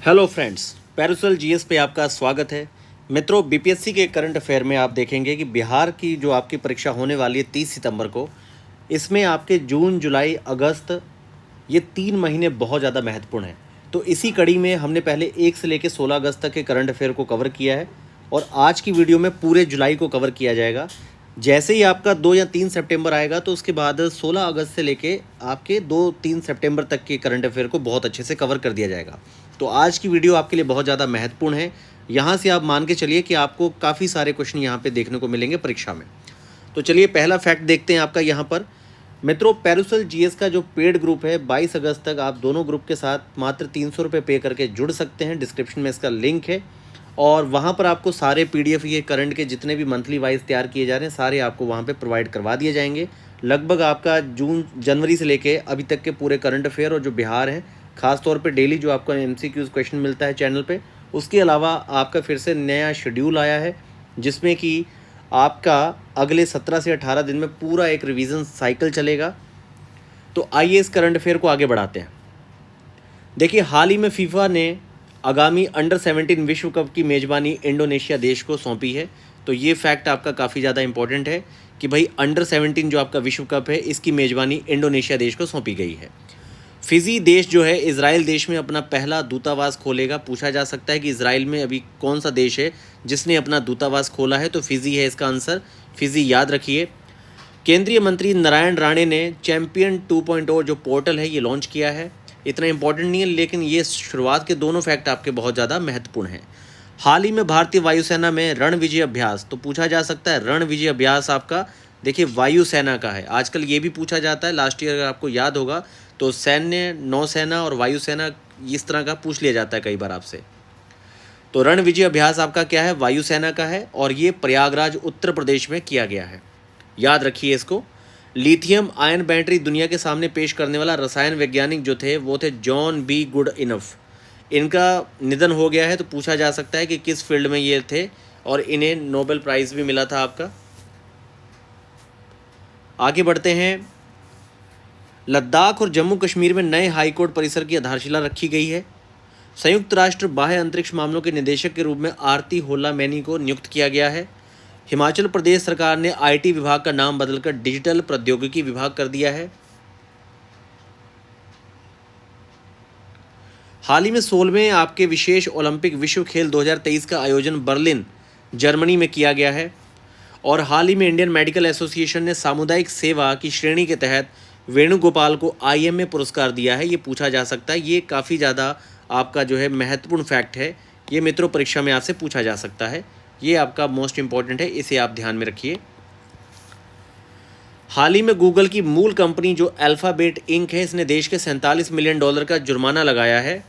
Hello friends, parasol GS पे आपका स्वागत है। मित्रों, बीपीएससी के करंट अफेयर में आप देखेंगे कि बिहार की जो आपकी परीक्षा होने वाली है 30 सितंबर को, इसमें आपके जून, जुलाई, अगस्त ये 3 महीने बहुत ज़्यादा महत्वपूर्ण हैं। तो इसी कड़ी में हमने पहले 1 से लेकर 16 अगस्त तक के करंट अफेयर को कवर किया है और आज की वीडियो में पूरे जुलाई को कवर किया जाएगा। जैसे ही आपका 2 या 3 सितंबर आएगा तो उसके बाद 16 अगस्त से लेके आपके 2-3 सितंबर तक के करंट अफेयर को बहुत अच्छे से कवर कर दिया जाएगा। तो आज की वीडियो आपके लिए बहुत ज़्यादा महत्वपूर्ण है। यहाँ से आप मान के चलिए कि आपको काफ़ी सारे क्वेश्चन यहाँ पे देखने को मिलेंगे परीक्षा में। तो चलिए पहला फैक्ट देखते हैं आपका यहाँ पर। मित्रों, पैरासोल जीएस का जो पेड ग्रुप है 22 अगस्त तक आप दोनों ग्रुप के साथ मात्र 300 रुपये पे करके जुड़ सकते हैं। डिस्क्रिप्शन में इसका लिंक है और वहाँ पर आपको सारे पीडीएफ ये करंट के जितने भी मंथली वाइज तैयार किए जा रहे हैं सारे आपको वहाँ पे प्रोवाइड करवा दिए जाएंगे। लगभग आपका जनवरी से लेके अभी तक के पूरे करंट अफेयर और जो बिहार है, ख़ास तौर पे डेली जो आपका एमसीक्यूज क्वेश्चन मिलता है चैनल पे, उसके अलावा आपका फिर से नया शेड्यूल आया है जिसमें कि आपका अगले 17 से 18 दिन में पूरा एक रिवीजन साइकिल चलेगा। तो आइए इस करंट अफेयर को आगे बढ़ाते हैं। देखिए, हाल ही में फीफा ने आगामी अंडर 17 विश्व कप की मेज़बानी इंडोनेशिया देश को सौंपी है। तो ये फैक्ट आपका काफ़ी ज़्यादा इंपॉर्टेंट है कि भाई अंडर 17 जो आपका विश्व कप है इसकी मेज़बानी इंडोनेशिया देश को सौंपी गई है। फिजी देश जो है इजराइल देश में अपना पहला दूतावास खोलेगा। पूछा जा सकता है कि इजराइल में अभी कौन सा देश है जिसने अपना दूतावास खोला है, तो फिजी है इसका आंसर। फिजी याद रखिए। केंद्रीय मंत्री नारायण राणे ने चैंपियन 2.0 जो पोर्टल है ये लॉन्च किया है। इतना इंपॉर्टेंट नहीं है लेकिन ये शुरुआत के दोनों फैक्ट आपके बहुत ज़्यादा महत्वपूर्ण हैं। हाल ही में भारतीय वायुसेना में रण विजय अभ्यास, तो पूछा जा सकता है रण विजय अभ्यास आपका देखिए वायुसेना का है। आजकल ये भी पूछा जाता है, लास्ट ईयर अगर आपको याद होगा तो सैन्य, नौसेना और वायुसेना इस तरह का पूछ लिया जाता है कई बार आपसे। तो रण विजय अभ्यास आपका क्या है, वायुसेना का है और ये प्रयागराज उत्तर प्रदेश में किया गया है। याद रखिए इसको। लिथियम आयन बैटरी दुनिया के सामने पेश करने वाला रसायन वैज्ञानिक जो थे वो थे जॉन बी गुड इनफ। इनका निधन हो गया है। तो पूछा जा सकता है कि किस फील्ड में ये थे और इन्हें नोबेल प्राइज़ भी मिला था आपका। आगे बढ़ते हैं। लद्दाख और जम्मू कश्मीर में नए हाईकोर्ट परिसर की आधारशिला रखी गई है। संयुक्त राष्ट्र बाह्य अंतरिक्ष मामलों के निदेशक के रूप में आरती होला मैनी को नियुक्त किया गया है। हिमाचल प्रदेश सरकार ने आईटी विभाग का नाम बदलकर डिजिटल प्रौद्योगिकी विभाग कर दिया है। हाल ही में 16वें आपके विशेष ओलंपिक विश्व खेल 2023 का आयोजन बर्लिन, जर्मनी में किया गया है। और हाल ही में इंडियन मेडिकल एसोसिएशन ने सामुदायिक सेवा की श्रेणी के तहत वेणुगोपाल को आईएमए पुरस्कार दिया है। ये पूछा जा सकता है, ये काफ़ी ज़्यादा आपका जो है महत्वपूर्ण फैक्ट है। ये मित्रों परीक्षा में आपसे पूछा जा सकता है, ये आपका मोस्ट इंपॉर्टेंट है, इसे आप ध्यान में रखिए। हाल ही में गूगल की मूल कंपनी जो अल्फ़ाबेट इंक है इसने देश के $47 मिलियन का जुर्माना लगाया है।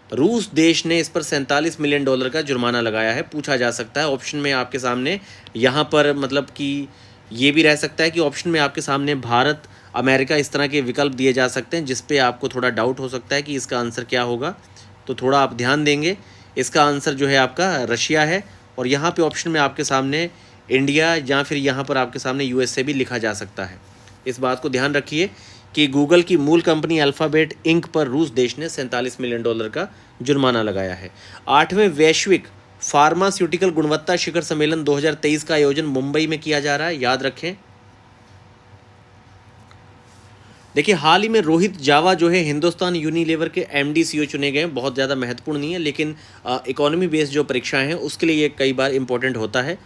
रूस देश ने इस पर $47 मिलियन का जुर्माना लगाया है। पूछा जा सकता है ऑप्शन में आपके सामने यहाँ पर, मतलब कि ये भी रह सकता है कि ऑप्शन में आपके सामने भारत, अमेरिका इस तरह के विकल्प दिए जा सकते हैं जिस पे आपको थोड़ा डाउट हो सकता है कि इसका आंसर क्या होगा। तो थोड़ा आप ध्यान देंगे। इसका आंसर जो है आपका रशिया है और यहाँ पे ऑप्शन में आपके सामने इंडिया या फिर यहाँ पर आपके सामने यूएसए भी लिखा जा सकता है। इस बात को ध्यान रखिए कि गूगल की मूल कंपनी अल्फ़ाबेट इंक पर रूस देश ने $47 मिलियन का जुर्माना लगाया है। 8वें वैश्विक फार्मास्यूटिकल गुणवत्ता शिखर सम्मेलन 2023 का आयोजन मुंबई में किया जा रहा है, याद रखें। देखिए, हाल ही में रोहित जावा जो है हिंदुस्तान यूनिलीवर के एमडी सीईओ चुने गए हैं। बहुत ज़्यादा महत्वपूर्ण नहीं है लेकिन इकोनॉमी बेस्ड जो परीक्षाएं हैं उसके लिए ये कई बार इंपॉर्टेंट होता है।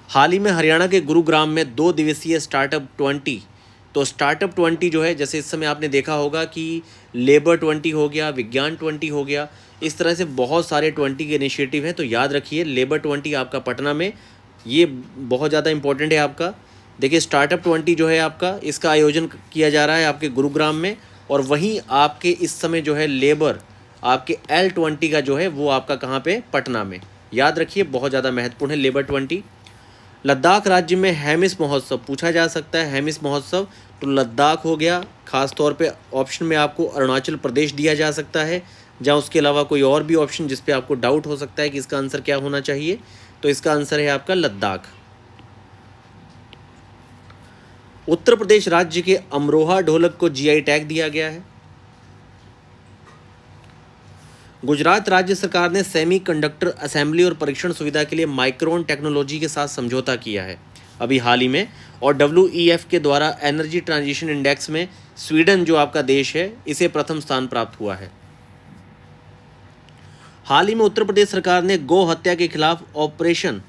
हाल ही में हरियाणा के गुरुग्राम में 2 दिवसीय स्टार्टअप 20, तो स्टार्टअप 20 जो है, जैसे इस समय आपने देखा होगा कि लेबर 20 हो गया, विज्ञान 20 हो गया, इस तरह से बहुत सारे 20 के इनिशिएटिव हैं। तो याद रखिए लेबर 20 आपका पटना में, ये बहुत ज़्यादा इंपॉर्टेंट है आपका। देखिए स्टार्टअप 20 जो है आपका, इसका आयोजन किया जा रहा है आपके गुरुग्राम में और वहीं आपके इस समय जो है लेबर आपके L20 का जो है वो आपका कहाँ पे, पटना में। याद रखिए बहुत ज़्यादा महत्वपूर्ण है लेबर 20। लद्दाख राज्य में हेमिस महोत्सव, पूछा जा सकता है हेमिस महोत्सव, तो लद्दाख हो गया। खास तौर पे ऑप्शन में आपको अरुणाचल प्रदेश दिया जा सकता है, जहाँ उसके अलावा कोई और भी ऑप्शन जिस पे आपको डाउट हो सकता है कि इसका आंसर क्या होना चाहिए, तो इसका आंसर है आपका लद्दाख। उत्तर प्रदेश राज्य के अमरोहा ढोलक को जीआई टैग दिया गया है। गुजरात राज्य सरकार ने सेमीकंडक्टर असेंबली और परीक्षण सुविधा के लिए माइक्रोन टेक्नोलॉजी के साथ समझौता किया है अभी हाल ही में। और WEF के द्वारा एनर्जी ट्रांजिशन इंडेक्स में स्वीडन जो आपका देश है इसे प्रथम स्थान प्राप्त हुआ है। हाल ही में उत्तर प्रदेश सरकार ने गौ हत्या के खिलाफ ऑपरेशन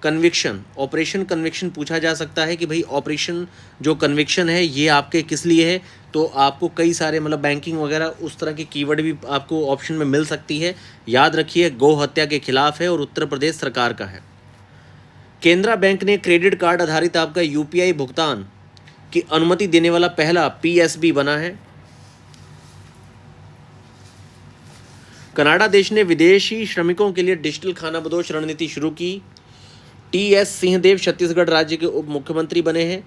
कन्विक्शन पूछा जा सकता है कि भाई ऑपरेशन जो कन्विक्शन है ये आपके किस लिए है, तो आपको कई सारे मतलब बैंकिंग वगैरह उस तरह की कीवर्ड भी आपको ऑप्शन में मिल सकती है। याद रखिए गौ हत्या के खिलाफ है और उत्तर प्रदेश सरकार का है। केनरा बैंक ने क्रेडिट कार्ड आधारित आपका UPI भुगतान की अनुमति देने वाला पहला PSB बना है। कनाडा देश ने विदेशी श्रमिकों के लिए डिजिटल खानाबदोश रणनीति शुरू की। TS सिंहदेव छत्तीसगढ़ राज्य के उप मुख्यमंत्री बने हैं।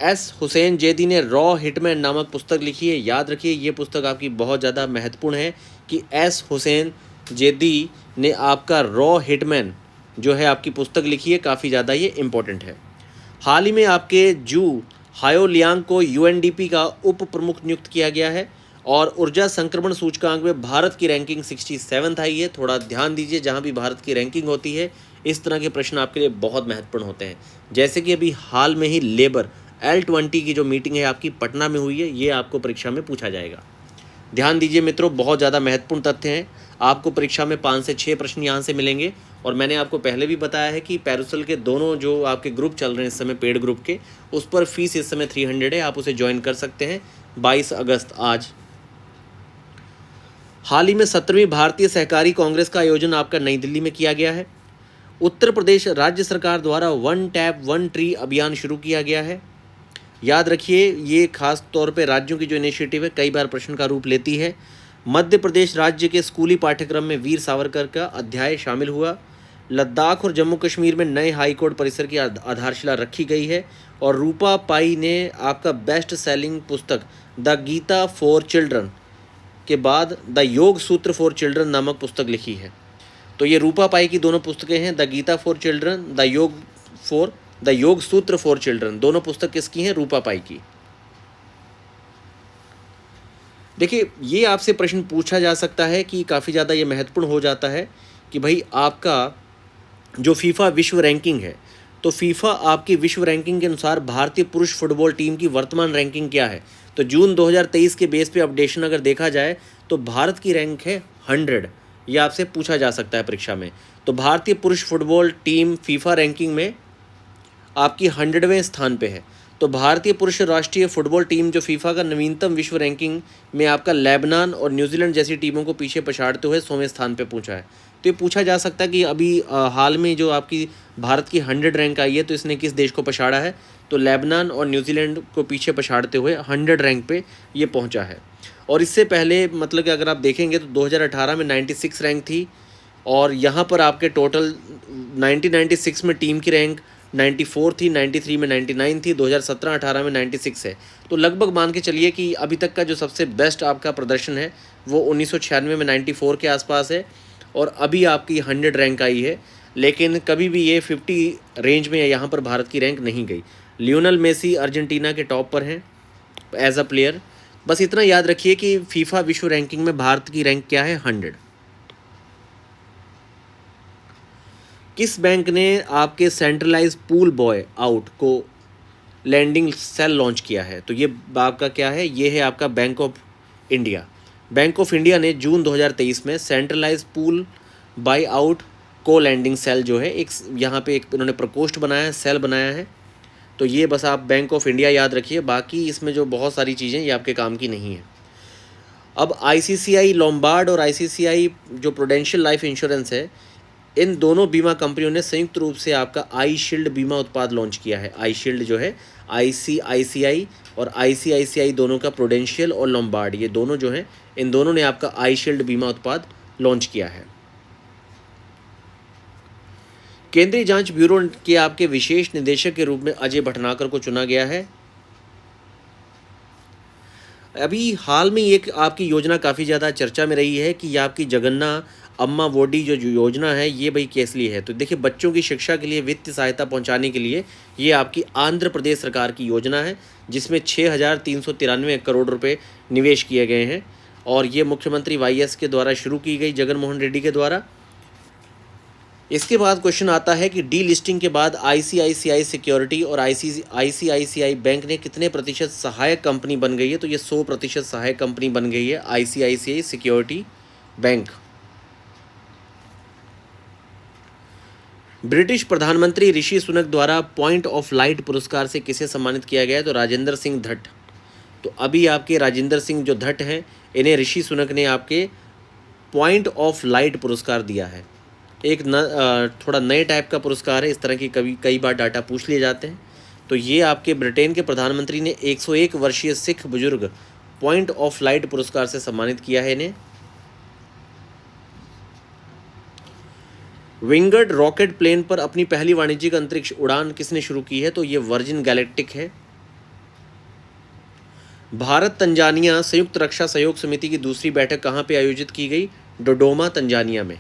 S हुसैन जैदी ने रॉ हिटमैन नामक पुस्तक लिखी है। याद रखिए ये पुस्तक आपकी बहुत ज़्यादा महत्वपूर्ण है कि S हुसैन जैदी ने आपका रॉ हिटमैन जो है आपकी पुस्तक लिखी है, काफ़ी ज़्यादा ये इम्पोर्टेंट है। हाल ही में आपके जू हायोलियांग को UNDP का उप प्रमुख नियुक्त किया गया है और ऊर्जा संक्रमण सूचकांक में भारत की रैंकिंग 67 आई है। थोड़ा ध्यान दीजिए, जहाँ भी भारत की रैंकिंग होती है इस तरह के प्रश्न आपके लिए बहुत महत्वपूर्ण होते हैं। जैसे कि अभी हाल में ही लेबर L20 की जो मीटिंग है आपकी पटना में हुई है, ये आपको परीक्षा में पूछा जाएगा। ध्यान दीजिए मित्रों, बहुत ज़्यादा महत्वपूर्ण तथ्य हैं। आपको परीक्षा में 5 से 6 प्रश्न यहाँ से मिलेंगे। और मैंने आपको पहले भी बताया है कि पैरुसल के दोनों जो आपके ग्रुप चल रहे हैं इस समय पेड ग्रुप के, उस पर फीस इस समय 300 है, आप उसे ज्वाइन कर सकते हैं। 22 अगस्त आज। हाल ही में 17वीं भारतीय सहकारी कांग्रेस का आयोजन आपका नई दिल्ली में किया गया है। उत्तर प्रदेश राज्य सरकार द्वारा वन टैप वन ट्री अभियान शुरू किया गया है। याद रखिए ये खास तौर पे राज्यों की जो इनिशिएटिव है कई बार प्रश्न का रूप लेती है। मध्य प्रदेश राज्य के स्कूली पाठ्यक्रम में वीर सावरकर का अध्याय शामिल हुआ। लद्दाख और जम्मू कश्मीर में नए हाईकोर्ट परिसर की आधारशिला रखी गई है। और रूपा पाई ने आपका बेस्ट सेलिंग पुस्तक द गीता फॉर चिल्ड्रन के बाद the Yoga Sutra for children नामक पुस्तक लिखी है। तो ये रूपा पाई की दोनों पुस्तकें हैं, the Gita for children, the Yoga Sutra for children. दोनों पुस्तक किसकी हैं? रूपा पाई की। देखिए ये आपसे प्रश्न पूछा जा सकता है कि काफ़ी ज़्यादा ये महत्वपूर्ण हो जाता है कि भाई आपका जो फीफा विश्व रैंकिंग है, तो फीफा आपकी विश्व रैंकिंग के अनुसार भारतीय पुरुष फुटबॉल टीम की वर्तमान रैंकिंग क्या है। तो जून 2023 के बेस पे अपडेशन अगर देखा जाए तो भारत की रैंक है 100। ये आपसे पूछा जा सकता है परीक्षा में। तो भारतीय पुरुष फुटबॉल टीम फीफा रैंकिंग में आपकी 100वें स्थान पे है। तो भारतीय पुरुष राष्ट्रीय फुटबॉल टीम जो फीफा का नवीनतम विश्व रैंकिंग में आपका लेबनान और न्यूजीलैंड जैसी टीमों को पीछे पछाड़ते हुए 100वें स्थान पे पहुंचा है। तो ये पूछा जा सकता है कि अभी हाल में जो आपकी भारत की 100 रैंक आई है तो इसने किस देश को पछाड़ा है। तो लेबनान और न्यूजीलैंड को पीछे पछाड़ते हुए 100 रैंक पे ये पहुंचा है। और इससे पहले मतलब कि अगर आप देखेंगे तो 2018 में 96 रैंक थी और यहाँ पर आपके टोटल 1996 में टीम की रैंक 94 थी, 93 में 99 थी, 2017-18 में 96 है। तो लगभग मान के चलिए कि अभी तक का जो सबसे बेस्ट आपका प्रदर्शन है वो 1996 में 94 के आसपास है और अभी आपकी 100 रैंक आई है। लेकिन कभी भी ये 50 रेंज में यहाँ पर भारत की रैंक नहीं गई। लियोनेल मेसी अर्जेंटीना के टॉप पर हैं एज अ प्लेयर। बस इतना याद रखिए कि फीफा विश्व रैंकिंग में भारत की रैंक क्या है? 100। किस बैंक ने आपके सेंट्रलाइज पूल बॉय आउट को लैंडिंग सेल लॉन्च किया है? तो ये आपका क्या है? ये है आपका bank of India. Bank of India ने जून 2023 में सेंट्रलाइज पूल बाय आउट को लैंडिंग सेल जो है एक यहाँ पे एक इन्होंने प्रकोष्ठ बनाया है, सेल बनाया है। तो ये बस आप बैंक ऑफ इंडिया याद रखिए, बाकी इसमें जो बहुत सारी चीज़ें ये आपके काम की नहीं है। अब ICICI लोम्बार्ड और ICICI जो प्रूडेंशियल लाइफ इंश्योरेंस है, इन दोनों बीमा कंपनियों ने संयुक्त रूप से आपका आई शील्ड बीमा उत्पाद लॉन्च किया है। आई शील्ड जो है ICICI और ICICI दोनों का, प्रूडेंशियल और लोम्बार्ड ये दोनों जो हैं, इन दोनों ने आपका आई शील्ड बीमा उत्पाद लॉन्च किया है। केंद्रीय जांच ब्यूरो के आपके विशेष निदेशक के रूप में अजय भटनागर को चुना गया है। अभी हाल में एक आपकी योजना काफ़ी ज़्यादा चर्चा में रही है कि ये आपकी जगन्ना अम्मा वोडी जो योजना है ये भाई किस लिए है। तो देखिए बच्चों की शिक्षा के लिए वित्तीय सहायता पहुंचाने के लिए ये आपकी आंध्र प्रदेश सरकार की योजना है जिसमें 6,393 करोड़ रुपए निवेश किए गए हैं। और ये मुख्यमंत्री वाईएस के द्वारा शुरू की गई, जगन मोहन रेड्डी के द्वारा। इसके बाद क्वेश्चन आता है कि डी लिस्टिंग के बाद आईसीआईसीआई सिक्योरिटी और आईसीआईसीआई बैंक ने कितने प्रतिशत सहायक कंपनी बन गई है? तो ये 100% सहायक कंपनी बन गई है आईसीआईसीआई सिक्योरिटी बैंक। ब्रिटिश प्रधानमंत्री ऋषि सुनक द्वारा पॉइंट ऑफ लाइट पुरस्कार से किसे सम्मानित किया गया है? तो राजेंद्र सिंह धट। तो अभी आपके राजेंद्र सिंह जो धट हैं, इन्हें ऋषि सुनक ने आपके पॉइंट ऑफ लाइट पुरस्कार दिया है। एक थोड़ा नए टाइप का पुरस्कार है, इस तरह की कई बार डाटा पूछ लिए जाते हैं। तो ये आपके ब्रिटेन के प्रधानमंत्री ने 101 वर्षीय सिख बुजुर्ग पॉइंट ऑफ लाइट पुरस्कार से सम्मानित किया है इन्हें। विंगड रॉकेट प्लेन पर अपनी पहली वाणिज्यिक अंतरिक्ष उड़ान किसने शुरू की है? तो ये वर्जिन गैलेक्टिक है। भारत तंजानिया संयुक्त रक्षा सहयोग समिति की दूसरी बैठक कहाँ पे आयोजित की गई? डोडोमा, तंजानिया में।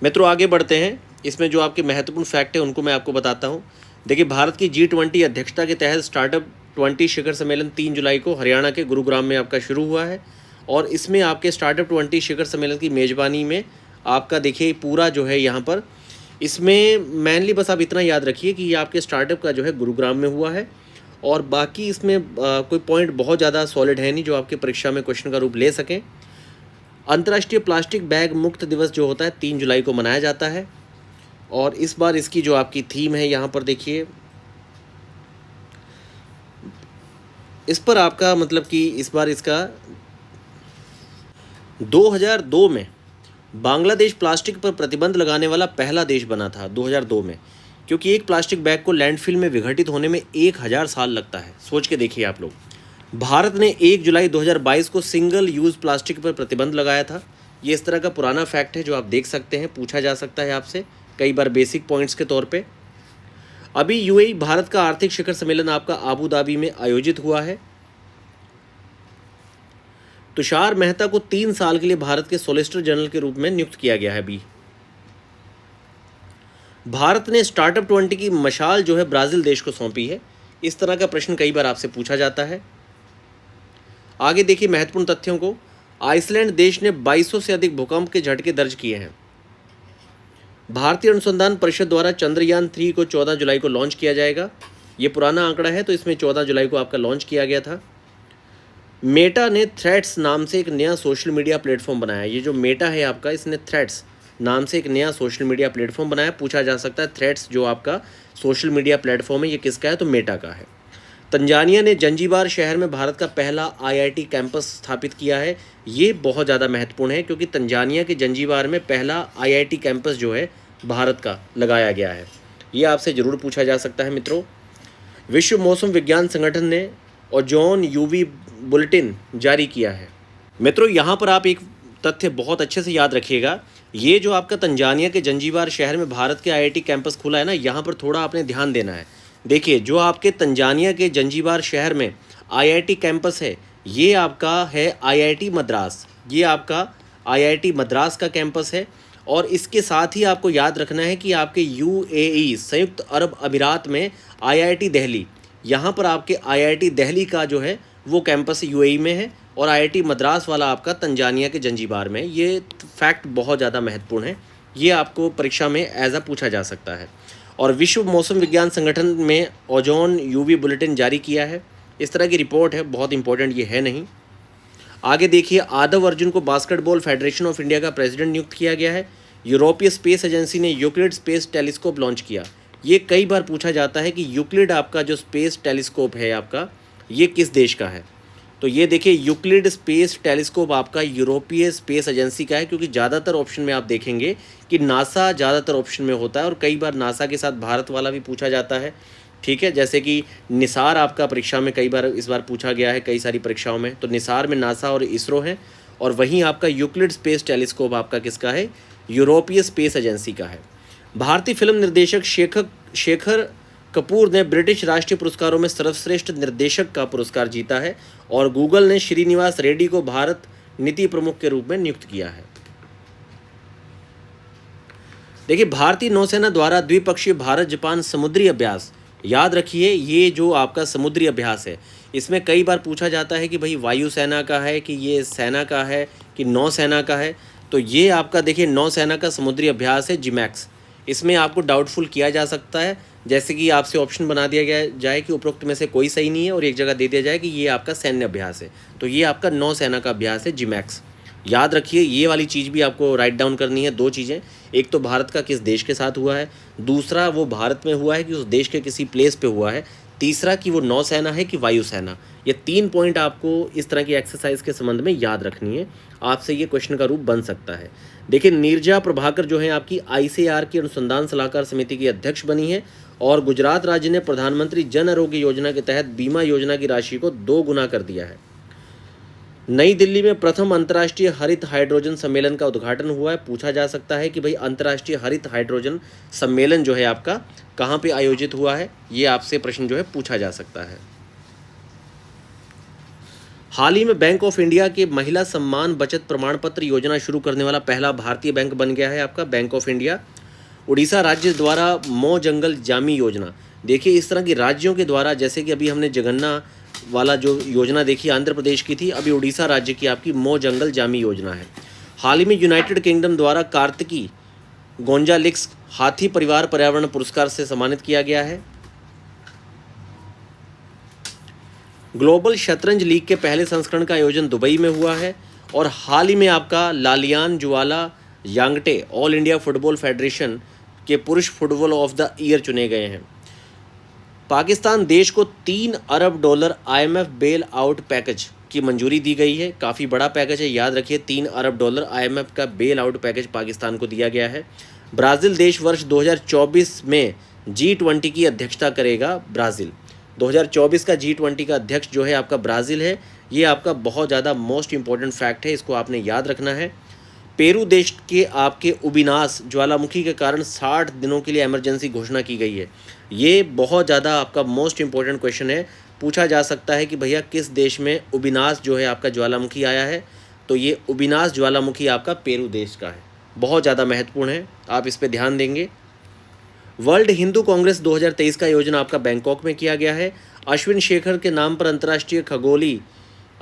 मित्रों आगे बढ़ते हैं, इसमें जो आपके महत्वपूर्ण फैक्ट है उनको मैं आपको बताता हूँ। देखिए, भारत की G20 अध्यक्षता के तहत स्टार्टअप 20 शिखर सम्मेलन 3 जुलाई को हरियाणा के गुरुग्राम में आपका शुरू हुआ है। और इसमें आपके स्टार्टअप 20 शिखर सम्मेलन की मेज़बानी में आपका देखिए पूरा जो है यहाँ पर, इसमें मेनली बस आप इतना याद रखिए कि ये आपके स्टार्टअप का जो है गुरुग्राम में हुआ है। और बाकी इसमें कोई पॉइंट बहुत ज़्यादा सॉलिड है नहीं जो आपके परीक्षा में क्वेश्चन का रूप ले सकें। अंतर्राष्ट्रीय प्लास्टिक बैग मुक्त दिवस जो होता है 3 जुलाई को मनाया जाता है। और इस बार इसकी जो आपकी थीम है यहाँ पर देखिए, इस पर आपका मतलब कि इस बार इसका 2002 में बांग्लादेश प्लास्टिक पर प्रतिबंध लगाने वाला पहला देश बना था 2002 में, क्योंकि एक प्लास्टिक बैग को लैंडफिल में विघटित होने में 1000 साल लगता है। सोच के देखिए आप लोग। भारत ने 1 जुलाई 2022 को सिंगल यूज़ प्लास्टिक पर प्रतिबंध लगाया था। ये इस तरह का पुराना फैक्ट है जो आप देख सकते हैं, पूछा जा सकता है आपसे कई बार बेसिक पॉइंट्स के तौर पे। अभी यूएई भारत का आर्थिक शिखर सम्मेलन आपका आबू धाबी में आयोजित हुआ है। तुषार मेहता को 3 साल के लिए भारत के सॉलिसिटर जनरल के रूप में नियुक्त किया गया है। अभी भारत ने स्टार्टअप 20 की मशाल जो है ब्राज़ील देश को सौंपी है। इस तरह का प्रश्न कई बार आपसे पूछा जाता है। आगे देखिए महत्वपूर्ण तथ्यों को। आइसलैंड देश ने 2200 से अधिक भूकंप के झटके दर्ज किए हैं। भारतीय अनुसंधान परिषद द्वारा चंद्रयान 3 को 14 जुलाई को लॉन्च किया जाएगा। ये पुराना आंकड़ा है, तो इसमें 14 जुलाई को आपका लॉन्च किया गया था। मेटा ने थ्रेड्स नाम से एक नया सोशल मीडिया प्लेटफॉर्म बनाया। ये जो मेटा है आपका, इसने थ्रेड्स नाम से एक नया सोशल मीडिया प्लेटफॉर्म बनाया। पूछा जा सकता है थ्रेड्स जो आपका सोशल मीडिया प्लेटफॉर्म है ये किसका है? तो मेटा का है। तंजानिया ने जंजीबार शहर में भारत का पहला आईआईटी कैंपस स्थापित किया है। ये बहुत ज़्यादा महत्वपूर्ण है क्योंकि तंजानिया के जंजीबार में पहला आईआईटी कैंपस जो है भारत का लगाया गया है। ये आपसे ज़रूर पूछा जा सकता है मित्रों। विश्व मौसम विज्ञान संगठन ने ओजोन यूवी बुलेटिन जारी किया है। मित्रों यहाँ पर आप एक तथ्य बहुत अच्छे से याद रखिएगा। ये जो आपका तंजानिया के जंजीबार शहर में भारत के आईआईटी कैंपस खुला है ना, यहाँ पर थोड़ा आपने ध्यान देना है। देखिए, जो आपके तंजानिया के जंजीबार शहर में आईआईटी कैंपस है, ये आपका है आईआईटी मद्रास। ये आपका आईआईटी मद्रास का कैंपस है। और इसके साथ ही आपको याद रखना है कि आपके यूएई संयुक्त अरब अमीरात में आईआईटी दिल्ली, यहाँ पर आपके आईआईटी दिल्ली का जो है वो कैंपस यूएई में है और आईआईटी मद्रास वाला आपका तंजानिया के जंजीबार में। ये फैक्ट बहुत ज़्यादा महत्वपूर्ण है, ये आपको परीक्षा में एज पूछा जा सकता है। और विश्व मौसम विज्ञान संगठन में ओजोन यूवी बुलेटिन जारी किया है। इस तरह की रिपोर्ट है, बहुत इंपॉर्टेंट ये है नहीं। आगे देखिए, आदव अर्जुन को बास्केटबॉल फेडरेशन ऑफ इंडिया का प्रेसिडेंट नियुक्त किया गया है। यूरोपीय स्पेस एजेंसी ने यूक्लिड स्पेस टेलीस्कोप लॉन्च किया। ये कई बार पूछा जाता है कि यूक्लिड आपका जो स्पेस टेलीस्कोप है आपका, ये किस देश का है? तो ये देखिए, यूक्लिड स्पेस टेलीस्कोप आपका यूरोपीय स्पेस एजेंसी का है, क्योंकि ज़्यादातर ऑप्शन में आप देखेंगे कि नासा ज़्यादातर ऑप्शन में होता है और कई बार नासा के साथ भारत वाला भी पूछा जाता है। ठीक है, जैसे कि निसार आपका परीक्षा में कई बार इस बार पूछा गया है कई सारी परीक्षाओं में। तो निसार में नासा और इसरो है, और वहीं आपका यूक्लिड स्पेस टेलीस्कोप आपका किसका है? यूरोपीय स्पेस एजेंसी का है। भारतीय फिल्म निर्देशक शेखर कपूर ने ब्रिटिश राष्ट्रीय पुरस्कारों में सर्वश्रेष्ठ निर्देशक का पुरस्कार जीता है। और गूगल ने श्रीनिवास रेड्डी को भारत नीति प्रमुख के रूप में नियुक्त किया है। देखिए, भारतीय नौसेना द्वारा द्विपक्षीय भारत जापान समुद्री अभ्यास, याद रखिए ये जो आपका समुद्री अभ्यास है इसमें कई बार पूछा जाता है कि भाई वायुसेना का है कि ये सेना का है कि नौसेना का है। तो ये आपका देखिए नौसेना का समुद्री अभ्यास है जिमैक्स। इसमें आपको डाउटफुल किया जा सकता है, जैसे कि आपसे ऑप्शन बना दिया गया जाए कि उपरोक्त में से कोई सही नहीं है और एक जगह दे दिया जाए कि ये आपका सैन्य अभ्यास है। तो ये आपका नौसेना का अभ्यास है जिमैक्स। याद रखिए ये वाली चीज़ भी आपको राइट डाउन करनी है। दो चीज़ें, एक तो भारत का किस देश के साथ हुआ है, दूसरा वो भारत में हुआ है कि उस देश के किसी प्लेस पे हुआ है, तीसरा कि वो नौसेना है कि वायुसेना। ये 3 पॉइंट आपको इस तरह की एक्सरसाइज के संबंध में याद रखनी है। आपसे ये क्वेश्चन का रूप बन सकता है। देखिए नीरजा प्रभाकर जो है आपकी आईसीएआर की अनुसंधान सलाहकार समिति की अध्यक्ष बनी है और गुजरात राज्य ने प्रधानमंत्री जन आरोग्य योजना के तहत बीमा योजना की राशि को 2 गुना कर दिया है। नई दिल्ली में प्रथम अंतर्राष्ट्रीय हरित हाइड्रोजन सम्मेलन का उद्घाटन हुआ है। पूछा जा सकता है कि भाई अंतर्राष्ट्रीय हरित हाइड्रोजन सम्मेलन जो है आपका कहाँ पे आयोजित हुआ है, ये आपसे प्रश्न जो है पूछा जा सकता है। हाल ही में बैंक ऑफ इंडिया के महिला सम्मान बचत प्रमाण पत्र योजना शुरू करने वाला पहला भारतीय बैंक बन गया है आपका बैंक ऑफ इंडिया। उड़ीसा राज्य द्वारा मौ जंगल जामी योजना, देखिए इस तरह की राज्यों के द्वारा, जैसे कि अभी हमने जगन्ना वाला जो योजना देखी आंध्र प्रदेश की थी, अभी उड़ीसा राज्य की आपकी मौ जंगल जामी योजना है। हाल ही में यूनाइटेड किंगडम द्वारा कार्तिकी गोंजालिक्स हाथी परिवार पर्यावरण पुरस्कार से सम्मानित किया गया है। ग्लोबल शतरंज लीग के पहले संस्करण का आयोजन दुबई में हुआ है और हाल ही में आपका Lallian जुवाला यांगटे all India football federation के पुरुष फुटबॉल ऑफ द ईयर चुने गए हैं। पाकिस्तान देश को $3 अरब आईएमएफ बेल आउट पैकेज की मंजूरी दी गई है। काफ़ी बड़ा पैकेज है, याद रखिए $3 अरब आईएमएफ का बेल आउट पैकेज पाकिस्तान को दिया गया है। ब्राज़ील देश वर्ष 2024 में G20 की अध्यक्षता करेगा। ब्राज़ील 2024 का G20 का अध्यक्ष जो है आपका ब्राज़ील है। ये आपका बहुत ज़्यादा मोस्ट इंपॉर्टेंट फैक्ट है, इसको आपने याद रखना है। पेरू देश के आपके उबिनास ज्वालामुखी के कारण 60 दिनों के लिए इमरजेंसी घोषणा की गई है। ये बहुत ज़्यादा आपका मोस्ट इंपॉर्टेंट क्वेश्चन है। पूछा जा सकता है कि भैया किस देश में उबिनास जो है आपका ज्वालामुखी आया है, तो ये उबिनास ज्वालामुखी आपका पेरू देश का है। बहुत ज़्यादा महत्वपूर्ण है, आप इस पर ध्यान देंगे। वर्ल्ड हिंदू कांग्रेस 2023 का आयोजन आपका बैंकॉक में किया गया है। अश्विन शेखर के नाम पर अंतर्राष्ट्रीय खगोली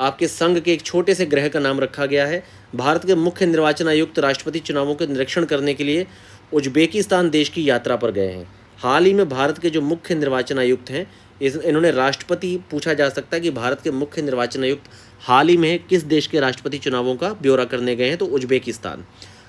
आपके संघ के एक छोटे से ग्रह का नाम रखा गया है। भारत के मुख्य निर्वाचन आयुक्त राष्ट्रपति चुनावों के निरीक्षण करने के लिए उज्बेकिस्तान देश की यात्रा पर गए हैं। हाल ही में भारत के जो मुख्य निर्वाचन आयुक्त हैं इन्होंने राष्ट्रपति, पूछा जा सकता है कि भारत के मुख्य निर्वाचन आयुक्त हाल ही में किस देश के राष्ट्रपति चुनावों का ब्यौरा करने गए हैं, तो उज्बेकिस्तान।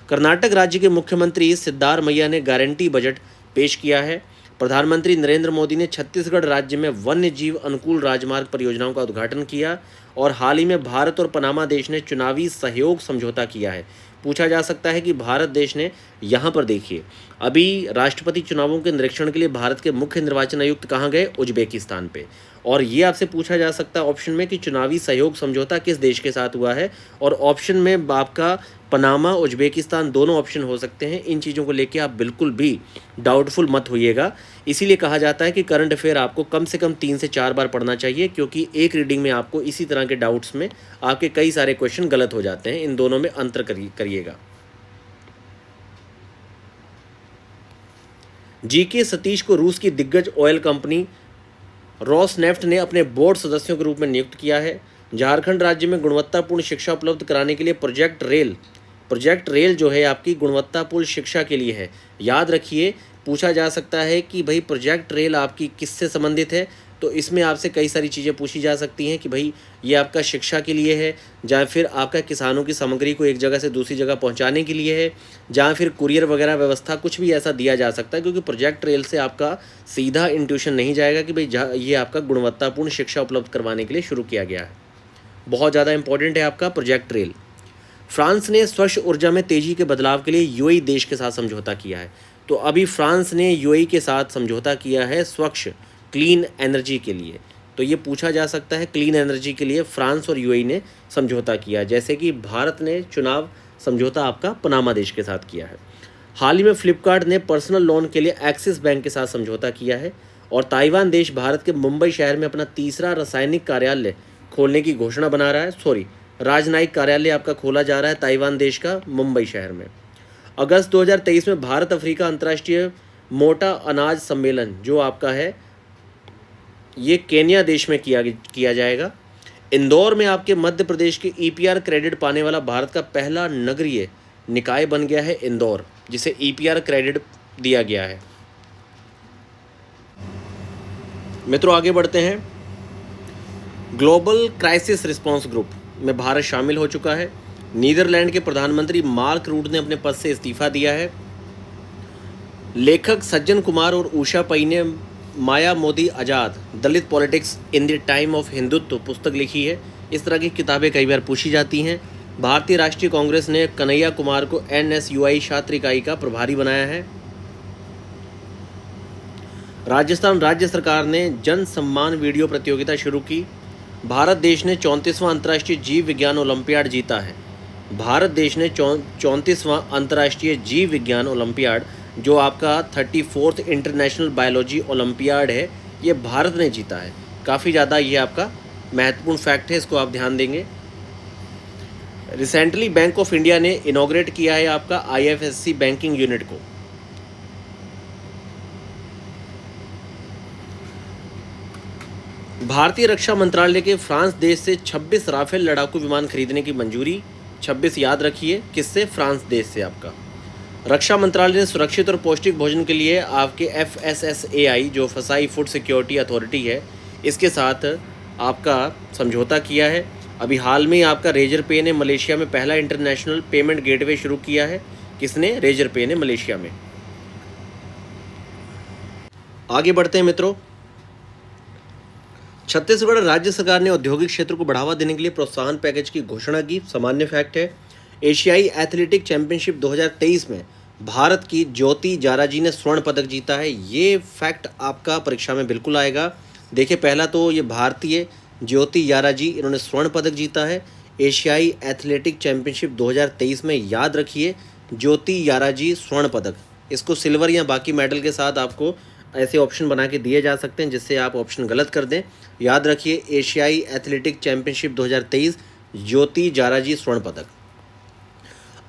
कर्नाटक राज्य के मुख्यमंत्री सिद्धारमैया ने गारंटी बजट पेश किया है। प्रधानमंत्री नरेंद्र मोदी ने छत्तीसगढ़ राज्य में वन्य जीव अनुकूल राजमार्ग परियोजनाओं का उद्घाटन किया और हाल ही में भारत और पनामा देश ने चुनावी सहयोग समझौता किया है। पूछा जा सकता है कि भारत देश ने, यहाँ पर देखिए अभी राष्ट्रपति चुनावों के निरीक्षण के लिए भारत के मुख्य निर्वाचन आयुक्त कहाँ गए, उज्बेकिस्तान पे। और ये आपसे पूछा जा सकता है ऑप्शन में कि चुनावी सहयोग समझौता किस देश के साथ हुआ है, और ऑप्शन में आपका पनामा, उज्बेकिस्तान दोनों ऑप्शन हो सकते हैं। इन चीज़ों को लेके आप बिल्कुल भी डाउटफुल मत होइएगा। इसीलिए कहा जाता है कि करंट अफेयर आपको कम से कम 3 से 4 बार पढ़ना चाहिए, क्योंकि एक रीडिंग में आपको इसी तरह के डाउट्स में आपके कई सारे क्वेश्चन गलत हो जाते हैं। इन दोनों में अंतर करिएगा। जीके सतीश को रूस की दिग्गज ऑयल कंपनी रॉसनेफ्ट ने अपने बोर्ड सदस्यों के रूप में नियुक्त किया है। झारखंड राज्य में गुणवत्तापूर्ण शिक्षा उपलब्ध कराने के लिए प्रोजेक्ट रेल जो है आपकी गुणवत्तापूर्ण शिक्षा के लिए है। याद रखिए, पूछा जा सकता है कि भाई प्रोजेक्ट रेल आपकी किससे संबंधित है, तो इसमें आपसे कई सारी चीज़ें पूछी जा सकती हैं कि भाई ये आपका शिक्षा के लिए है, या फिर आपका किसानों की सामग्री को एक जगह से दूसरी जगह पहुंचाने के लिए है, या फिर कुरियर वगैरह व्यवस्था, कुछ भी ऐसा दिया जा सकता है। क्योंकि प्रोजेक्ट रेल से आपका सीधा इंट्यूशन नहीं जाएगा कि भाई ये आपका गुणवत्तापूर्ण शिक्षा उपलब्ध करवाने के लिए शुरू किया गया है। बहुत ज़्यादा इंपॉर्टेंट है आपका प्रोजेक्ट रेल। फ्रांस ने स्वच्छ ऊर्जा में तेज़ी के बदलाव के लिए यूएई देश के साथ समझौता किया है। तो अभी फ्रांस ने यूएई के साथ समझौता किया है स्वच्छ क्लीन एनर्जी के लिए। तो ये पूछा जा सकता है क्लीन एनर्जी के लिए फ्रांस और यूएई ने समझौता किया, जैसे कि भारत ने चुनाव समझौता आपका पनामा देश के साथ किया है। हाल ही में फ्लिपकार्ट ने पर्सनल लोन के लिए एक्सिस बैंक के साथ समझौता किया है। और ताइवान देश भारत के मुंबई शहर में अपना तीसरा रासायनिक कार्यालय खोलने की घोषणा बना रहा है। राजनयिक कार्यालय आपका खोला जा रहा है ताइवान देश का मुंबई शहर में। अगस्त 2023 में भारत अफ्रीका अंतर्राष्ट्रीय मोटा अनाज सम्मेलन जो आपका है ये केन्या देश में किया जाएगा। इंदौर में आपके मध्य प्रदेश के ईपीआर क्रेडिट पाने वाला भारत का पहला नगरीय निकाय बन गया है इंदौर, जिसे ईपीआर क्रेडिट दिया गया है। मित्रों आगे बढ़ते हैं। ग्लोबल क्राइसिस रिस्पांस ग्रुप में भारत शामिल हो चुका है। नीदरलैंड के प्रधानमंत्री मार्क रूट ने अपने पद से इस्तीफा दिया है। लेखक सज्जन कुमार और उषा पई ने Maya Modi Azad Dalit politics in the time of Hindutva पुस्तक लिखी है। इस तरह की किताबें कई बार पूछी जाती हैं। भारतीय राष्ट्रीय कांग्रेस ने कन्हैया कुमार को एनएसयूआई छात्र इकाई का प्रभारी बनाया है। राजस्थान राज्य सरकार ने जन सम्मान वीडियो प्रतियोगिता शुरू की। भारत देश ने 34वां अंतर्राष्ट्रीय जीव विज्ञान ओलंपियाड जीता है। भारत देश ने 34वां अंतर्राष्ट्रीय जीव विज्ञान ओलंपियाड, जो आपका 34th इंटरनेशनल बायोलॉजी ओलंपियाड है, ये भारत ने जीता है। काफ़ी ज़्यादा ये आपका महत्वपूर्ण फैक्ट है, इसको आप ध्यान देंगे। रिसेंटली बैंक ऑफ इंडिया ने इनॉग्रेट किया है आपका आईएफएससी बैंकिंग यूनिट को। भारतीय रक्षा मंत्रालय के फ्रांस देश से 26 राफेल लड़ाकू विमान खरीदने की मंजूरी। 26 याद रखिए, किससे? फ्रांस देश से आपका। रक्षा मंत्रालय ने सुरक्षित और पौष्टिक भोजन के लिए आपके FSSAI, जो फसाई फूड सिक्योरिटी अथॉरिटी है, इसके साथ आपका समझौता किया है। अभी हाल में आपका रेजर पे ने मलेशिया में पहला इंटरनेशनल पेमेंट गेटवे शुरू किया है। किसने? रेजर पे ने, मलेशिया में। आगे बढ़ते हैं मित्रों। छत्तीसगढ़ राज्य सरकार ने औद्योगिक क्षेत्र को बढ़ावा देने के लिए प्रोत्साहन पैकेज की घोषणा की। सामान्य फैक्ट है। एशियाई एथलेटिक चैंपियनशिप 2023 में भारत की ज्योति जाराजी ने स्वर्ण पदक जीता है। ये फैक्ट आपका परीक्षा में बिल्कुल आएगा। देखिए, पहला तो ये भारतीय ज्योति जाराजी, इन्होंने स्वर्ण पदक जीता है एशियाई एथलेटिक चैंपियनशिप 2023 में। याद रखिए, ज्योति जाराजी स्वर्ण पदक। इसको सिल्वर या बाकी मेडल के साथ आपको ऐसे ऑप्शन बना के दिए जा सकते हैं जिससे आप ऑप्शन गलत कर दें। याद रखिए, एशियाई एथलेटिक चैंपियनशिप 2023 ज्योति जाराजी स्वर्ण पदक।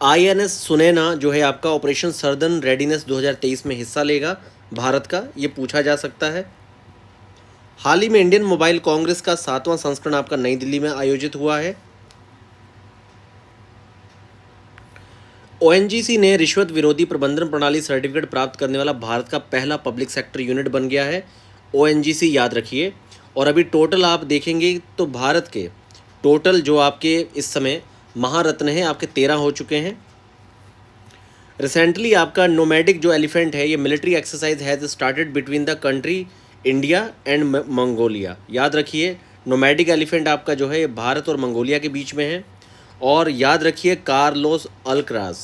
INS सुनैना जो है आपका ऑपरेशन सर्दर्न रेडीनेस 2023 में हिस्सा लेगा भारत का, ये पूछा जा सकता है। हाल ही में इंडियन मोबाइल कांग्रेस का 7वां संस्करण आपका नई दिल्ली में आयोजित हुआ है। ONGC ने रिश्वत विरोधी प्रबंधन प्रणाली सर्टिफिकेट प्राप्त करने वाला भारत का पहला पब्लिक सेक्टर यूनिट बन गया है। ONGC याद रखिए। और अभी टोटल आप देखेंगे तो भारत के टोटल जो आपके इस समय महारत्न हैं आपके 13 हो चुके हैं। रिसेंटली आपका नोमैडिक जो एलिफेंट है, ये military exercise has started between the country India and Mongolia. याद रखिए, नोमैडिक एलिफेंट आपका जो है भारत और मंगोलिया के बीच में है। और याद रखिए, कार्लोस अल्कराज,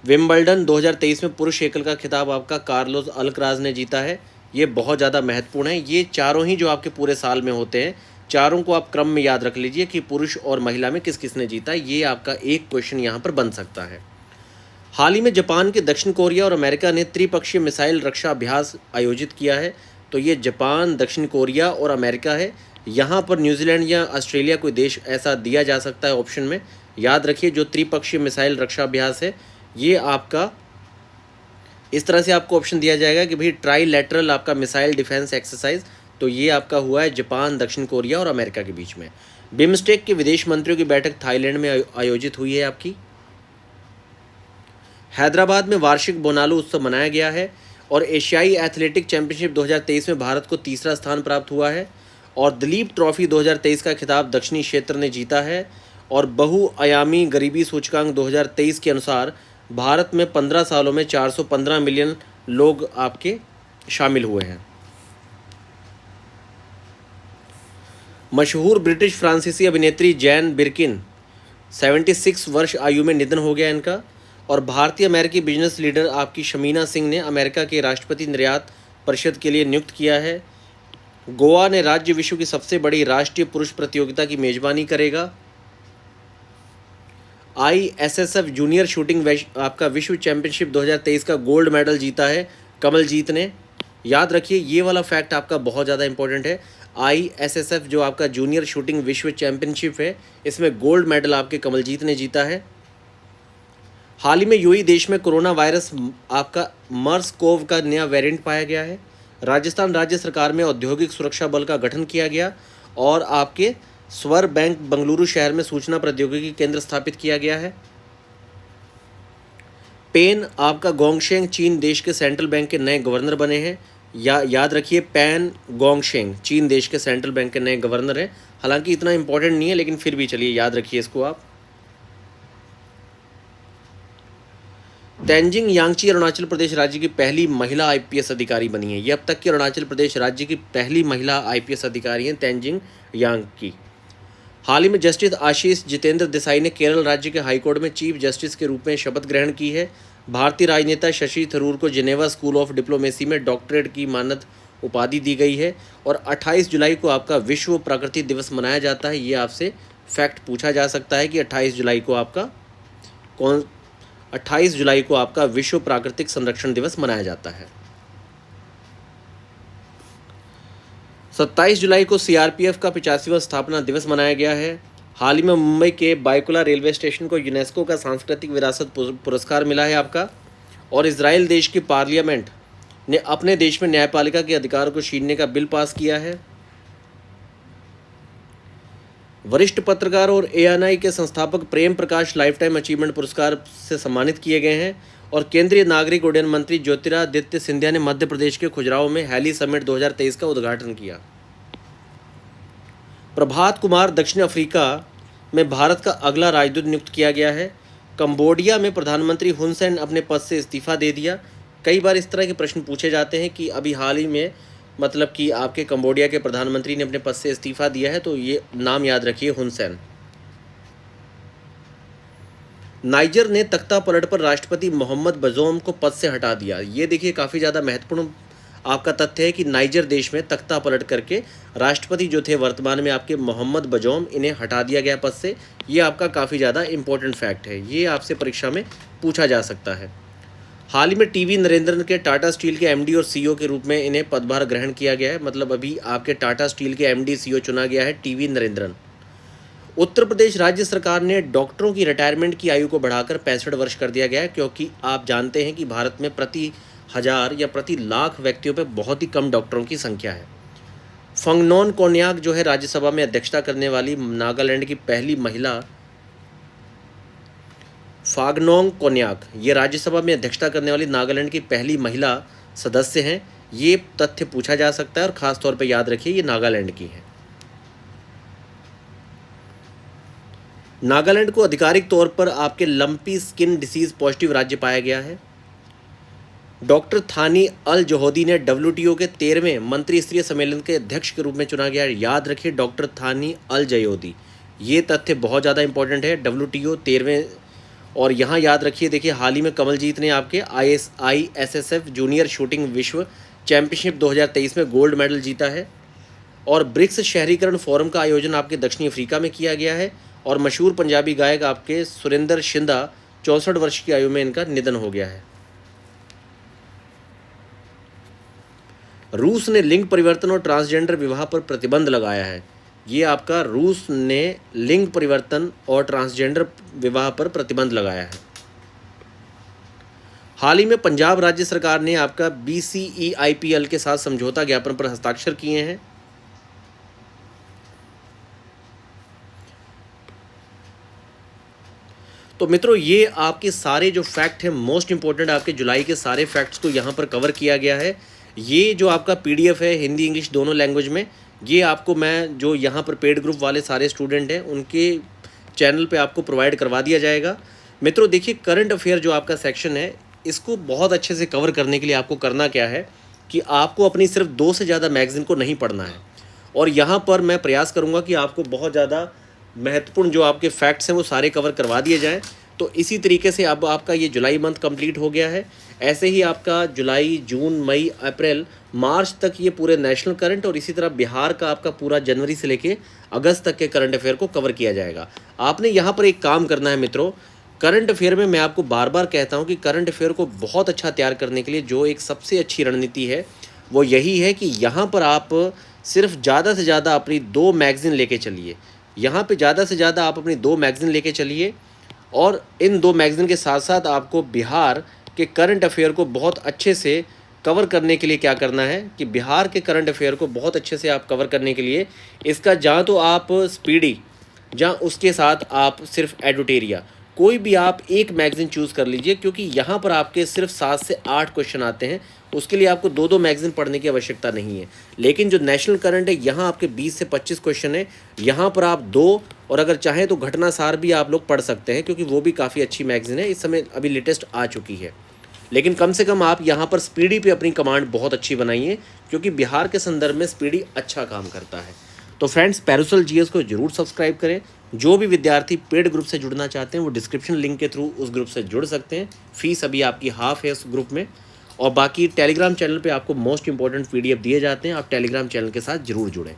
विंबलडन 2023 में पुरुष एकल का खिताब आपका कार्लोस अल्कराज ने जीता है। ये बहुत ज़्यादा महत्वपूर्ण है। ये चारों ही जो आपके पूरे साल में होते हैं, चारों को आप क्रम में याद रख लीजिए कि पुरुष और महिला में किस किसने जीता। ये आपका एक क्वेश्चन यहाँ पर बन सकता है। हाल ही में जापान के दक्षिण कोरिया और अमेरिका ने त्रिपक्षीय मिसाइल रक्षा अभ्यास आयोजित किया है। तो ये जापान, दक्षिण कोरिया और अमेरिका है। यहाँ पर न्यूजीलैंड या ऑस्ट्रेलिया कोई देश ऐसा दिया जा सकता है ऑप्शन में। याद रखिए, जो त्रिपक्षीय मिसाइल रक्षा अभ्यास है, ये आपका इस तरह से आपको ऑप्शन दिया जाएगा कि भाई ट्राईलैटरल आपका मिसाइल डिफेंस एक्सरसाइज। तो ये आपका हुआ है जापान, दक्षिण कोरिया और अमेरिका के बीच में। बिम्स्टेक के विदेश मंत्रियों की बैठक थाईलैंड में आयोजित हुई है आपकी। हैदराबाद में वार्षिक बोनालू उत्सव मनाया गया है। और एशियाई एथलेटिक चैंपियनशिप 2023 में भारत को तीसरा स्थान प्राप्त हुआ है। और दिलीप ट्रॉफी 2023 का खिताब दक्षिणी क्षेत्र ने जीता है। और बहुआयामी गरीबी सूचकांक 2023 के अनुसार भारत में 15 सालों में 415 मिलियन लोग आपके शामिल हुए हैं। मशहूर ब्रिटिश फ्रांसीसी अभिनेत्री जैन बिरकिन 76 वर्ष आयु में निधन हो गया इनका। और भारतीय अमेरिकी बिजनेस लीडर आपकी शमीना सिंह ने अमेरिका के राष्ट्रपति निर्यात परिषद के लिए नियुक्त किया है। गोवा ने राज्य विश्व की सबसे बड़ी राष्ट्रीय पुरुष प्रतियोगिता की मेजबानी करेगा। ISSF जूनियर शूटिंग आपका विश्व चैंपियनशिप 2023 का गोल्ड मेडल जीता है कमलजीत ने। याद रखिए, ये वाला फैक्ट आपका बहुत ज़्यादा इंपॉर्टेंट है। ISSF जो आपका जूनियर शूटिंग विश्व चैंपियनशिप है, इसमें गोल्ड मेडल आपके कमलजीत ने जीता है। हाल ही में यूएई देश में कोरोना वायरस आपका मर्स कोव का नया वेरिएंट पाया गया है। राजस्थान राज्य सरकार में औद्योगिक सुरक्षा बल का गठन किया गया और आपके स्वर बैंक बंगलुरु शहर में सूचना प्रौद्योगिकी केंद्र स्थापित किया गया है। पेन आपका गोंगशेंग चीन देश के सेंट्रल बैंक के नए गवर्नर बने हैं। याद रखिए, पेन गोंगशेंग चीन देश के सेंट्रल बैंक के नए गवर्नर हैं। हालांकि इतना इंपॉर्टेंट नहीं है, लेकिन फिर भी चलिए याद रखिए इसको आप। तेंजिंग यांगची अरुणाचल प्रदेश राज्य की पहली महिला आईपीएस अधिकारी बनी है। ये अब तक की अरुणाचल प्रदेश राज्य की पहली महिला आईपीएस अधिकारी हैं तेंजिंग यांगची। हाल ही में जस्टिस आशीष जितेंद्र देसाई ने केरल राज्य के हाईकोर्ट में चीफ जस्टिस के रूप में शपथ ग्रहण की है। भारतीय राजनेता शशि थरूर को जिनेवा स्कूल ऑफ डिप्लोमेसी में डॉक्टरेट की मानद उपाधि दी गई है। और 28 जुलाई को आपका विश्व प्रकृति दिवस मनाया जाता है। ये आपसे फैक्ट पूछा जा सकता है कि 28 जुलाई को आपका विश्व प्राकृतिक संरक्षण दिवस मनाया जाता है। 27 जुलाई को सीआरपीएफ का 85वां स्थापना दिवस मनाया गया है। हाल ही में मुंबई के बायकुला रेलवे स्टेशन को यूनेस्को का सांस्कृतिक विरासत पुरस्कार मिला है आपका। और इजराइल देश की पार्लियामेंट ने अपने देश में न्यायपालिका के अधिकार को छीनने का बिल पास किया है। वरिष्ठ पत्रकार और एएनआई के संस्थापक प्रेम प्रकाश लाइफटाइम अचीवमेंट पुरस्कार से सम्मानित किए गए हैं। और केंद्रीय नागरिक उड्डयन मंत्री ज्योतिरादित्य सिंधिया ने मध्य प्रदेश के खुजराहो में हेली समिट 2023 का उद्घाटन किया। प्रभात कुमार दक्षिण अफ्रीका में भारत का अगला राजदूत नियुक्त किया गया है। कंबोडिया में प्रधानमंत्री हुन सेन अपने पद से इस्तीफा दे दिया। कई बार इस तरह के प्रश्न पूछे जाते हैं कि अभी हाल ही में मतलब कि आपके कंबोडिया के प्रधानमंत्री ने अपने पद से इस्तीफा दिया है, तो ये नाम याद रखिए, हुन सेन। नाइजर ने तख्ता पलट पर राष्ट्रपति मोहम्मद बजौम को पद से हटा दिया। ये देखिए काफ़ी ज़्यादा महत्वपूर्ण आपका तथ्य है कि नाइजर देश में तख्ता पलट करके राष्ट्रपति जो थे वर्तमान में आपके मोहम्मद बजौम, इन्हें हटा दिया गया पद से। ये आपका काफ़ी ज़्यादा इंपॉर्टेंट फैक्ट है, ये आपसे परीक्षा में पूछा जा सकता है। हाल ही में टीवी नरेंद्रन के टाटा स्टील के एमडी और सीईओ के रूप में इन्हें पदभार ग्रहण किया गया है। मतलब अभी आपके टाटा स्टील के एमडी सीईओ चुना गया है टीवी नरेंद्रन। उत्तर प्रदेश राज्य सरकार ने डॉक्टरों की रिटायरमेंट की आयु को बढ़ाकर 65 वर्ष कर दिया गया है, क्योंकि आप जानते हैं कि भारत में प्रति 1000 या प्रति लाख व्यक्तियों पर बहुत ही कम डॉक्टरों की संख्या है। फंगनॉन कोन्याक जो है राज्यसभा में अध्यक्षता करने वाली नागालैंड की पहली महिला, फागनोंग कोन्याक ये राज्यसभा में अध्यक्षता करने वाली नागालैंड की पहली महिला सदस्य हैं। ये तथ्य पूछा जा सकता है और ख़ास तौर पे याद रखिए ये नागालैंड की है। नागालैंड को आधिकारिक तौर पर आपके लंपी स्किन डिसीज पॉजिटिव राज्य पाया गया है। डॉक्टर थानी अल जोहदी ने डब्ल्यूटीओ के 13वें मंत्री स्तरीय सम्मेलन के अध्यक्ष के रूप में चुना गया है। याद रखिए डॉक्टर थानी अल जोहदी, ये तथ्य बहुत ज़्यादा इंपॉर्टेंट है। डब्ल्यूटीओ 13वें, और यहाँ याद रखिए, देखिए हाल ही में कमलजीत ने आपके ISSF जूनियर शूटिंग विश्व चैंपियनशिप 2023 में गोल्ड मेडल जीता है। और ब्रिक्स शहरीकरण फोरम का आयोजन आपके दक्षिणी अफ्रीका में किया गया है। और मशहूर पंजाबी गायक आपके सुरेंद्र शिंदा 64 वर्ष की आयु में इनका निधन हो गया है। रूस ने लिंग परिवर्तन और ट्रांसजेंडर विवाह पर प्रतिबंध लगाया है। ये आपका रूस ने लिंग परिवर्तन और ट्रांसजेंडर विवाह पर प्रतिबंध लगाया है। हाल ही में पंजाब राज्य सरकार ने आपका BCEIPL के साथ समझौता ज्ञापन पर हस्ताक्षर किए हैं। तो मित्रों, ये आपके सारे जो फैक्ट हैं मोस्ट इंपॉर्टेंट, आपके जुलाई के सारे फैक्ट्स को यहाँ पर कवर किया गया है। ये जो आपका PDF है हिंदी इंग्लिश दोनों लैंग्वेज में, ये आपको मैं जो यहाँ पर पेड ग्रुप वाले सारे स्टूडेंट हैं उनके चैनल पे आपको प्रोवाइड करवा दिया जाएगा। मित्रों देखिए, करंट अफेयर जो आपका सेक्शन है, इसको बहुत अच्छे से कवर करने के लिए आपको करना क्या है कि आपको अपनी सिर्फ 2 से ज़्यादा मैगज़ीन को नहीं पढ़ना है। और यहाँ पर मैं प्रयास करूँगा कि आपको बहुत ज़्यादा महत्वपूर्ण जो आपके फैक्ट्स हैं वो सारे कवर करवा दिए जाएँ। तो इसी तरीके से अब आपका ये जुलाई मंथ कंप्लीट हो गया है। ऐसे ही आपका जुलाई, जून, मई, अप्रैल, मार्च तक ये पूरे नेशनल करंट और इसी तरह बिहार का आपका पूरा जनवरी से लेके अगस्त तक के करंट अफेयर को कवर किया जाएगा। आपने यहाँ पर एक काम करना है मित्रों, करंट अफेयर में मैं आपको बार बार कहता हूँ कि करंट अफेयर को बहुत अच्छा तैयार करने के लिए जो एक सबसे अच्छी रणनीति है वो यही है कि यहाँ पर आप सिर्फ ज़्यादा से ज़्यादा अपनी 2 मैगज़ीन लेके चलिए। यहाँ पे ज़्यादा से ज़्यादा आप अपनी 2 मैगज़ीन लेके चलिए और इन 2 मैगज़ीन के साथ साथ आपको बिहार के करंट अफेयर को बहुत अच्छे से कवर करने के लिए क्या करना है कि बिहार के करंट अफेयर को बहुत अच्छे से आप कवर करने के लिए इसका जहाँ तो आप स्पीडी, जहाँ उसके साथ आप सिर्फ एडुटेरिया, कोई भी आप एक मैगज़ीन चूज़ कर लीजिए, क्योंकि यहाँ पर आपके सिर्फ 7 से 8 क्वेश्चन आते हैं। उसके लिए आपको 2-2 मैगज़ीन पढ़ने की आवश्यकता नहीं है। लेकिन जो नेशनल करंट है, यहाँ आपके 20 से 25 क्वेश्चन है। यहाँ पर आप 2 और अगर चाहें तो घटना सार भी आप लोग पढ़ सकते हैं, क्योंकि वो भी काफ़ी अच्छी मैगज़ीन है, इस समय अभी लेटेस्ट आ चुकी है। लेकिन कम से कम आप यहाँ पर स्पीडी पे अपनी कमांड बहुत अच्छी बनाइए, क्योंकि बिहार के संदर्भ में स्पीडी अच्छा काम करता है। तो फ्रेंड्स, पैरासोल जीएस को जरूर सब्सक्राइब करें। जो भी विद्यार्थी पेड ग्रुप से जुड़ना चाहते हैं वो डिस्क्रिप्शन लिंक के थ्रू उस ग्रुप से जुड़ सकते हैं। फीस अभी आपकी हाफ है उस ग्रुप में। और बाकी टेलीग्राम चैनल पे आपको मोस्ट इंपॉर्टेंट पीडीएफ दिए जाते हैं, आप टेलीग्राम चैनल के साथ जरूर जुड़ें।